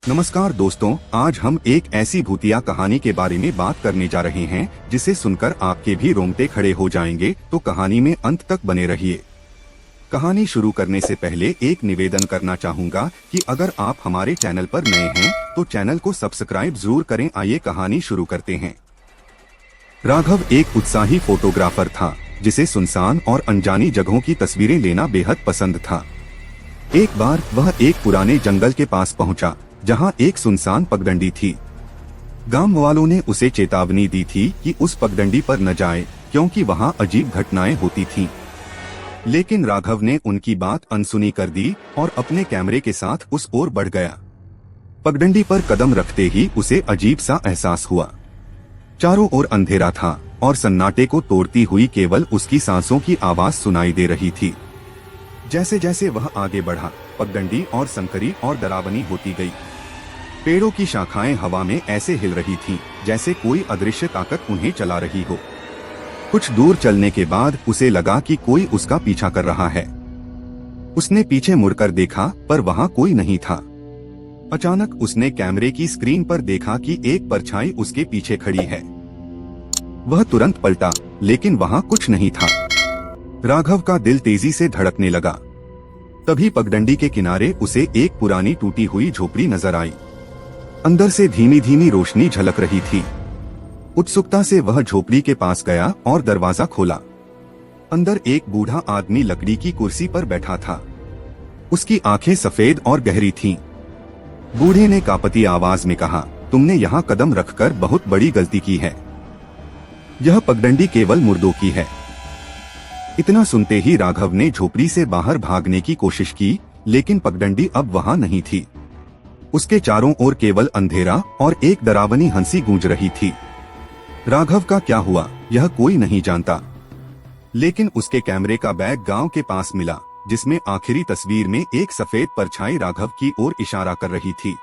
नमस्कार दोस्तों, आज हम एक ऐसी भूतिया कहानी के बारे में बात करने जा रहे हैं जिसे सुनकर आपके भी रोंगटे खड़े हो जाएंगे। तो कहानी में अंत तक बने रहिए। कहानी शुरू करने से पहले एक निवेदन करना चाहूँगा कि अगर आप हमारे चैनल पर नए हैं तो चैनल को सब्सक्राइब जरूर करें। आइए कहानी शुरू करते हैं। राघव एक उत्साही फोटोग्राफर था जिसे सुनसान और अनजानी जगहों की तस्वीरें लेना बेहद पसंद था। एक बार वह एक पुराने जंगल के पास पहुंचा जहां एक सुनसान पगडंडी थी। गांव वालों ने उसे चेतावनी दी थी कि उस पगडंडी पर न जाए क्योंकि वहां अजीब घटनाएं होती थीं। लेकिन राघव ने उनकी बात अनसुनी कर दी और अपने कैमरे के साथ उस ओर बढ़ गया। पगडंडी पर कदम रखते ही उसे अजीब सा एहसास हुआ। चारों ओर अंधेरा था और सन्नाटे को तोड़ती हुई केवल उसकी सांसों की आवाज सुनाई दे रही थी। जैसे जैसे वह आगे बढ़ा, पगडंडी और संकरी और डरावनी होती गई। पेड़ों की शाखाएं हवा में ऐसे हिल रही थीं, जैसे कोई अदृश्य ताकत उन्हें चला रही हो। कुछ दूर चलने के बाद उसे लगा कि कोई उसका पीछा कर रहा है। उसने पीछे मुड़कर देखा पर वहां कोई नहीं था। अचानक उसने कैमरे की स्क्रीन पर देखा कि एक परछाई उसके पीछे खड़ी है। वह तुरंत पलटा, लेकिन वहां कुछ नहीं था। राघव का दिल तेजी से धड़कने लगा। तभी पगडंडी के किनारे उसे एक पुरानी टूटी हुई झोपड़ी नजर आई। अंदर से धीमी धीमी रोशनी झलक रही थी। उत्सुकता से वह झोपड़ी के पास गया और दरवाजा खोला। अंदर एक बूढ़ा आदमी लकड़ी की कुर्सी पर बैठा था। उसकी आंखें सफेद और गहरी थीं। बूढ़े ने कांपती आवाज में कहा, तुमने यहाँ कदम रखकर बहुत बड़ी गलती की है। यह पगडंडी केवल मुर्दों की है। इतना सुनते ही राघव ने झोपड़ी से बाहर भागने की कोशिश की, लेकिन पगडंडी अब वहां नहीं थी। उसके चारों ओर केवल अंधेरा और एक डरावनी हंसी गूंज रही थी। राघव का क्या हुआ यह कोई नहीं जानता, लेकिन उसके कैमरे का बैग गांव के पास मिला, जिसमें आखिरी तस्वीर में एक सफेद परछाई राघव की ओर इशारा कर रही थी।